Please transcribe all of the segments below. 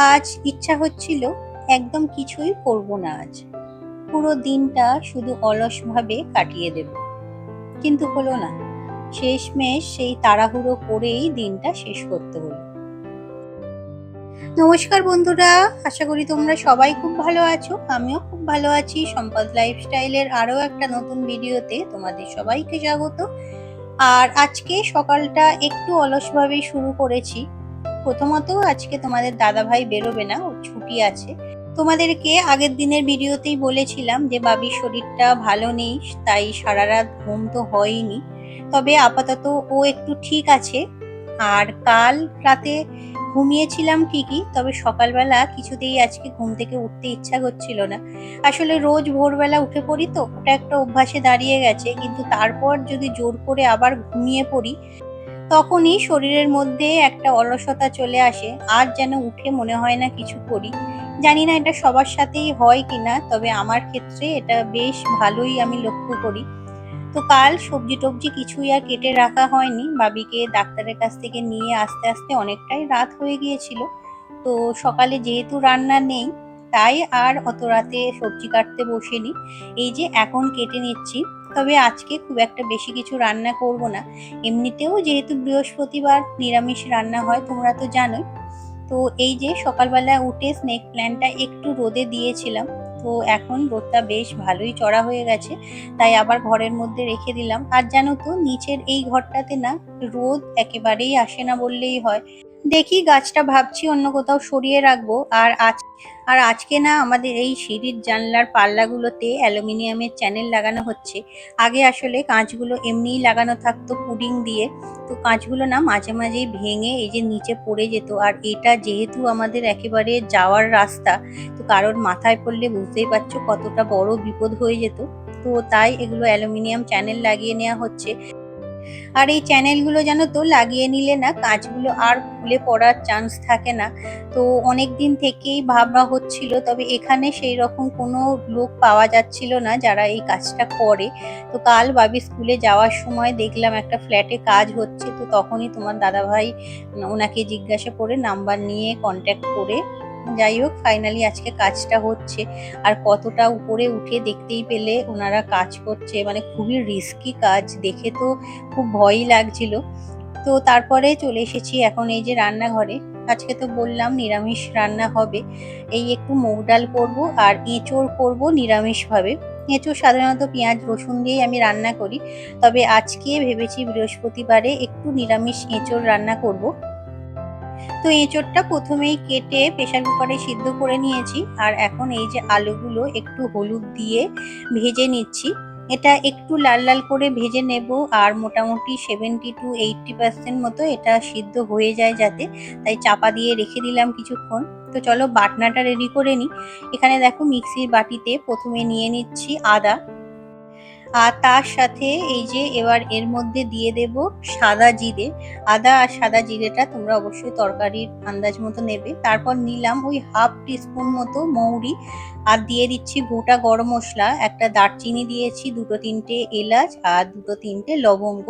আজ ইচ্ছা হচ্ছিল একদম কিছুই করব না আজ। পুরো দিনটা শুধু অলসভাবে কাটিয়ে দেব। কিন্তু হলো না। শেষমেশ সেই তাড়াহুড়ো করেই দিনটা শেষ করতে হলো। নমস্কার বন্ধুরা, আশা করি তোমরা সবাই খুব ভালো আছো। আমিও খুব ভালো আছি। সম্পদ লাইফস্টাইলের আরো একটা নতুন ভিডিওতে তোমাদের সবাইকে স্বাগত। আর আজকে সকালটা একটু অলসভাবেই শুরু করেছি। প্রথমত আজকে তোমাদের দাদাভাই বেরোবে না, ওর ছুটি আছে। তোমাদেরকে আগের দিনের ভিডিওতেই বলেছিলাম যে বাবির শরীরটা ভালো নেই, তাই সারা রাত ঘুম তো হয়নি। তবে আপাতত ও একটু ঠিক আছে। আর কাল রাতে ঘুমিয়েছিলাম ঠিকই, তবে সকালবেলা কিছুতেই আজকে ঘুম থেকে উঠতে ইচ্ছা করছিল না। আসলে রোজ ভোরবেলা উঠে পড়ি তো, ওটা একটা অভ্যাসে দাঁড়িয়ে গেছে, কিন্তু তারপর যদি জোর করে আবার ঘুমিয়ে পড়ি তখনই শরীরের মধ্যে একটা অলসতা চলে আসে। আর যেন উঠে মনে হয় না কিছু করি। জানি না এটা সবার সাথেই হয় কিনা, তবে আমার ক্ষেত্রে এটা বেশ ভালোই আমি লক্ষ্য করি। তো কাল সবজি টবজি কিছুই আর কেটে রাখা হয়নি। বাবিকে ডাক্তারের কাছ থেকে নিয়ে আসতে আসতে অনেকটাই রাত হয়ে গিয়েছিল। তো সকালে যেহেতু রান্না নেই, তাই আর অত রাতে সবজি কাটতে বসিনি। এই যে এখন কেটে নিচ্ছি। তবে আজকে খুব একটা বেশি কিছু রান্না করব না। এমনিতেও যেহেতু বৃহস্পতিবার নিরামিষ রান্না হয়, তোমরা তো জানোই। তো এই যে সকালবেলা উঠে স্নেক প্ল্যান্টটা একটু রোদে দিয়েছিলাম। তো এখন রোদটা বেশ ভালোই চড়া হয়ে গেছে, তাই আবার ঘরের মধ্যে রেখে দিলাম। আর জানো তো, নিচের এই ঘরটাতে না রোদ একেবারেই আসে না বললেই হয়। দেখি গাছটা ভাবছি অন্য কোথাও সরিয়ে রাখবো। আর আজকে না আমাদের এই সিঁড়ির জানলার পাল্লাগুলোতে অ্যালুমিনিয়ামের চ্যানেল লাগানো হচ্ছে। আগে আসলে কাঁচগুলো এমনিই লাগানো থাকতো পুডিং দিয়ে। তো কাঁচগুলো না মাঝে মাঝেই ভেঙে এই যে নিচে পড়ে যেত। আর এটা যেহেতু আমাদের একেবারে যাওয়ার রাস্তা, তো কারোর মাথায় পড়লে বুঝতেই পারছো কতটা বড় বিপদ হয়ে যেত। তো তাই এগুলো অ্যালুমিনিয়াম চ্যানেল লাগিয়ে নেওয়া হচ্ছে। আর এই চ্যানেলগুলো জানো তো লাগিয়ে নিলে না কাঁচগুলো আর খুলে পড়ার চান্স থাকে না। তো অনেক দিন থেকেই ভাবা হচ্ছিল, তবে এখানে সেই রকম কোনো লোক পাওয়া যাচ্ছিল না যারা এই কাজটা করে। তো কাল বাবি স্কুলে যাওয়ার সময় দেখলাম একটা ফ্ল্যাটে কাজ হচ্ছে। তো তখনই তোমার দাদাভাই ওনাকে জিজ্ঞাসা করে নাম্বার নিয়ে কন্ট্যাক্ট করে, যাই হোক ফাইনালি আজকে কাজটা হচ্ছে। আর কতটা উপরে উঠে দেখতেই পেলে ওনারা কাজ করছে, মানে খুবই রিস্কি কাজ, দেখে তো খুব ভয়ই লাগছিল। তো তারপরে চলে এসেছি এখন এই যে রান্নাঘরে। আজকে তো বললাম নিরামিষ রান্না হবে। এই একটু মুগ ডাল করবো আর এঁচোড় করবো নিরামিষ ভাবে। এঁচোড় সাধারণত পেঁয়াজ রসুন দিয়েই আমি রান্না করি, তবে আজকে ভেবেছি বৃহস্পতিবারে একটু নিরামিষ এঁচোড় রান্না করব। তো এঁচোড়টা প্রথমেই কেটে প্রেসার কুকারে সিদ্ধ করে নিয়েছি। আর এখন এই যে আলুগুলো একটু হলুদ দিয়ে ভেজে নিচ্ছি। এটা একটু লাল লাল করে ভেজে নেব। আর মোটামুটি 70-80% মতো এটা সিদ্ধ হয়ে যায় যাতে, তাই চাপা দিয়ে রেখে দিলাম কিছুক্ষণ। তো চলো বাটনাটা রেডি করে নিই। এখানে দেখো মিক্সির বাটিতে প্রথমে নিয়ে নিচ্ছি আদা। আর তার সাথে এই যে এবার এর মধ্যে দিয়ে দেব সাদা জিরে। আদা আর সাদা জিরেটা তোমরা অবশ্যই তরকারির আন্দাজ মতো নেবে। তারপর নিলাম ওই হাফ টিস্পুন মতো মৌরি। আর দিয়ে দিচ্ছি গোটা গরম মশলা, একটা দারচিনি দিয়েছি, দুটো তিনটে এলাচ আর দুটো তিনটে লবঙ্গ।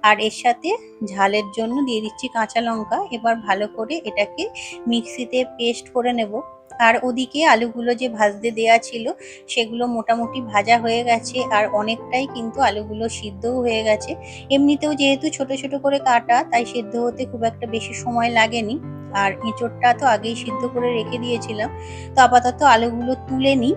আর এর সাথে ঝালের জন্য দিয়ে দিচ্ছি কাঁচা লঙ্কা। এবার ভালো করে এটাকে মিক্সিতে পেস্ট করে নেব। আর ওদিকে আলুগুলো যে ভাজতে দেয়া ছিল সেগুলো মোটামুটি ভাজা হয়ে গেছে, আর অনেকটাই কিন্তু আলুগুলো সিদ্ধও হয়ে গেছে। এমনিতেও যেহেতু ছোট ছোট করে কাটা, তাই সিদ্ধ হতে খুব একটা বেশি সময় লাগেনি। আর এঁচোড়টা তো আগেই সিদ্ধ করে রেখে দিয়েছিলাম। তো আপাতত আলুগুলো তুলে নিই।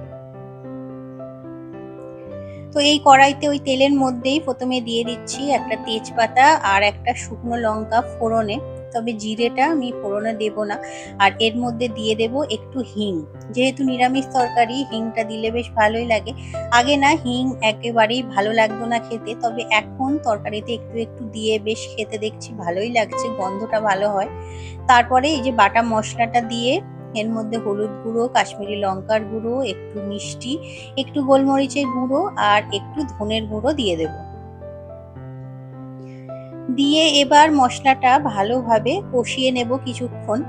তো এই কড়াইতে ওই তেলের মধ্যেই প্রথমে দিয়ে দিচ্ছি একটা তেজপাতা আর একটা শুকনো লঙ্কা ফোড়নে। তবে জিরেটা আমি ফোড়নে দেব না। আর এর মধ্যে দিয়ে দেব একটু হিং। যেহেতু নিরামিষ তরকারি, হিংটা দিলে বেশ ভালোই লাগে। আগে না হিং একেবারেই ভালো লাগতো না খেতে, তবে এখন তরকারিতে একটু একটু দিয়ে বেশ খেতে দেখছি ভালোই লাগছে, গন্ধটা ভালো হয়। তারপরে এই যে বাটা মশলাটা দিয়ে এর মধ্যে হলুদ গুঁড়ো, কাশ্মীরি লঙ্কার গুঁড়ো, একটু মিষ্টি, একটু গোলমরিচের গুঁড়ো আর একটু ধনের গুঁড়ো দিয়ে দেব। দিয়ে এবার মশলাটা ভালোভাবে কষিয়ে নেব কিছুক্ষণ।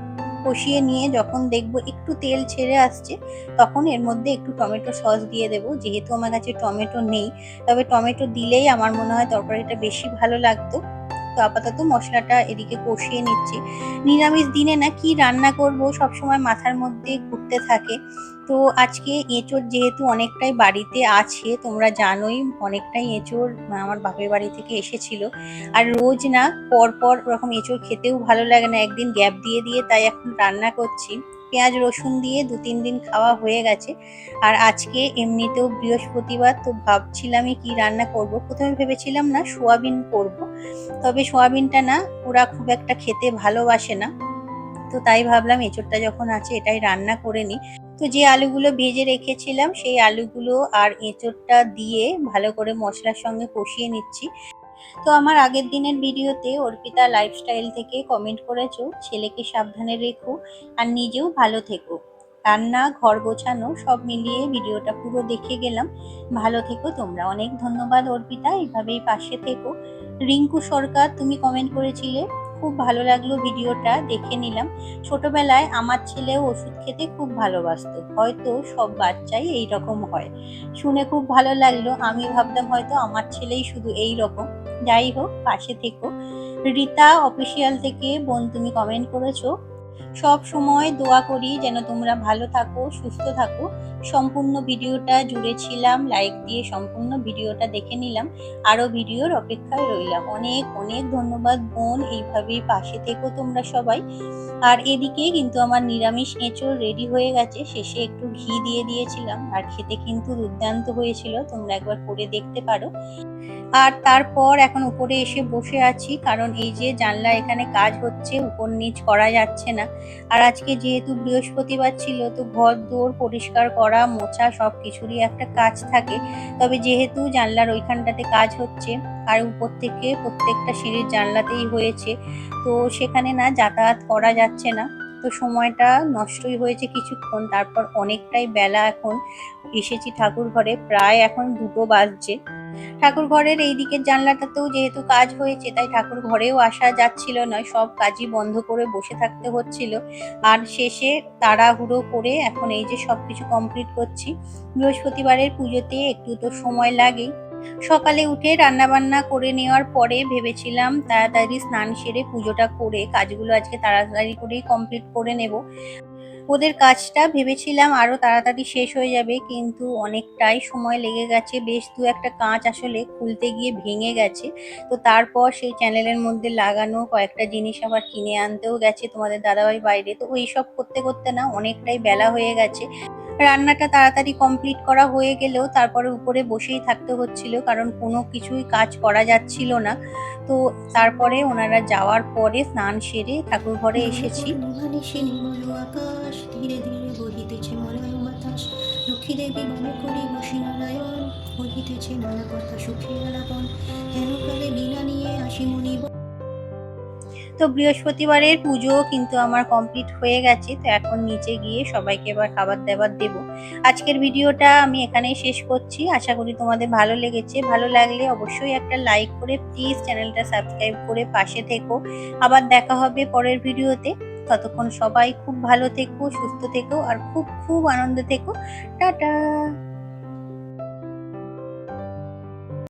কষিয়ে নিয়ে যখন দেখবো একটু তেল ছেড়ে আসছে, তখন এর মধ্যে একটু টমেটো সস দিয়ে দেব। যেহেতু আমার কাছে টমেটো নেই, তবে টমেটো দিলেই আমার মনে হয় তরকারিটা বেশি ভালো লাগতো। তো আপাতত মশলাটা এদিকে কষিয়ে নিচ্ছি। নিরামিষ দিনে না কি রান্না করব সবসময় মাথার মধ্যে ঘুরতে থাকে। তো আজকে এঁচোড় যেহেতু অনেকটাই বাড়িতে আছে, তোমরা জানোই অনেকটাই এঁচোড় আমার বাপের বাড়ি থেকে এসেছিল। আর রোজ না পর ওরকম এঁচোড় খেতেও ভালো লাগে না, একদিন গ্যাপ দিয়ে দিয়ে তাই এখন রান্না করছি। পেঁয়াজ রসুন দিয়ে 2-3 দিন খাওয়া হয়ে গেছে। আর আজকে এমনিতেও বৃহস্পতিবার, তো ভাবছিলামই কি রান্না করব। প্রথমে ভেবেছিলাম না সোয়াবিন করব, তবে সোয়াবিনটা না ওরা খুব একটা খেতে ভালোবাসে না। তো তাই ভাবলাম এঁচোড়টা যখন আছে এটাই রান্না করে নিই। তো যে আলুগুলো ভেজে রেখেছিলাম সেই আলুগুলো আর এঁচোড়টা দিয়ে ভালো করে মশলার সঙ্গে কষিয়ে নিচ্ছি। তো আমার আগের দিনের ভিডিওতে অর্পিতা লাইফস্টাইল থেকে কমেন্ট করেছো ছেলেকে সাবধানে রেখো আর নিজেও ভালো থেকো। রান্না, ঘর গোছানো সব মিলিয়ে ভিডিওটা পুরো দেখে গেলাম। ভালো থেকো তোমরা। অনেক ধন্যবাদ অর্পিতা, এইভাবেই পাশে থেকো। রিঙ্কু সরকার তুমি কমেন্ট করেছিলে, খুব ভালো লাগলো ভিডিওটা, দেখে নিলাম। ছোটবেলায় আমার ছেলেও ওষুধ খেতে খুব ভালোবাসতো, হয়তো সব বাচ্চাই এইরকম হয়। শুনে খুব ভালো লাগলো, আমি ভাবতাম হয়তো আমার ছেলেই শুধু এই রকম। যাই হোক, পাশে থেকো। রীতা অফিসিয়াল থেকে বোন তুমি কমেন্ট করেছো, সব সময় দোয়া করি যেন তোমরা ভালো থাকো, সুস্থ থাকো। সম্পূর্ণ ভিডিওটা জুড়ে ছিলাম, লাইক দিয়ে সম্পূর্ণ ভিডিওটা দেখে নিলাম। আরো ভিডিওর অপেক্ষায় রইলাম। অনেক অনেক ধন্যবাদ বোন, এইভাবেই পাশে থেকো তোমরা সবাই। আর এদিকে কিন্তু আমার নিরামিষ এঁচোড় রেডি হয়ে গেছে, শেষে একটু ঘি দিয়ে দিয়েছিলাম, আর খেতে কিন্তু দুর্দান্ত হয়েছিল, তোমরা একবার করে দেখতে পারো। আর তারপর এখন উপরে এসে বসে আছি, কারণ এই যে জানলা এখানে কাজ হচ্ছে, উপর নিচ করা যাচ্ছে না। আর আজকে যেহেতু বৃহস্পতিবার ছিল, তো ঘর দোর পরিষ্কার করা মোছা সব কিছুরই একটা কাজ থাকে। তবে যেহেতু জানলার ওইখানটাতে কাজ হচ্ছে আর উপর থেকে প্রত্যেকটা সিঁড়ির জানলাতেই হয়েছে, তো সেখানে না যাতায়াত করা যাচ্ছে না। তো সময়টা নষ্টই হয়েছে কিছুক্ষণ, তারপর অনেকটাই বেলা এখন। এসেছি ঠাকুর ঘরে, প্রায় এখন 2টো বাজছে। ঠাকুর ঘরের এই দিকের জানলাটাতেও যেহেতু কাজ হয়েছে, তাই ঠাকুর ঘরেও আসা যাচ্ছিল না, সব কাজই বন্ধ করে বসে থাকতে হচ্ছিল। আর শেষে তাড়াহুড়ো করে এখন এই যে সবকিছু কমপ্লিট করছি। বৃহস্পতিবারের পুজোতে একটু তো সময় লাগেই। সকালে উঠে রান্না বান্না করে নেওয়ার পরে ভেবেছিলাম তাড়াতাড়ি স্নান সেরে পুজোটা করে কাজগুলো আজকে তাড়াতাড়ি করেই কমপ্লিট করে নেব। ওদের কাজটা ভেবেছিলাম আরো তাড়াতাড়ি শেষ হয়ে যাবে, কিন্তু অনেকটাই সময় লেগে গেছে। বেশ 2-একটা কাঁচ আসলে খুলতে গিয়ে ভেঙে গেছে। তো তারপর সেই চ্যানেলের মধ্যে লাগানো কয়েকটা জিনিস আবার কিনে আনতেও গেছে তোমাদের দাদাভাই বাইরে। তো ওই সব করতে করতে না অনেকটাই বেলা হয়ে গেছে। রান্নাটা তাড়াতাড়ি কমপ্লিট করা হয়ে গেলেও তারপরে উপরে বসেই থাকতে হচ্ছিল, কারণ কোনো কিছুই কাজ করা যাচ্ছিল না। তো তারপরে ওনারা যাওয়ার পরে স্নান সেরে ঠাকুর ঘরে এসেছি। আকাশ ধীরে ধীরে বহিতেছে মলয় বাতাস, লক্ষ্মী দেবী মনে করি বসি নারায়ণ, বহিতেছে নানা কথা সুখে আলাপন, হেন কালে বিনা নিয়ে আসি মনি। তো বৃহস্পতিবারের পুজো কিন্তু আমার কমপ্লিট হয়ে গেছে। তো এখন নিচে গিয়ে সবাইকে এবার খাবার দাবার দেবো। আজকের ভিডিওটা আমি এখানেই শেষ করছি। আশা করি তোমাদের ভালো লেগেছে। ভালো লাগলে অবশ্যই একটা লাইক করে প্লিজ চ্যানেলটা সাবস্ক্রাইব করে পাশে থেকো। আবার দেখা হবে পরের ভিডিওতে। ততক্ষণ সবাই খুব ভালো থেকো, সুস্থ থেকো আর খুব খুব আনন্দে থেকো। টাটা।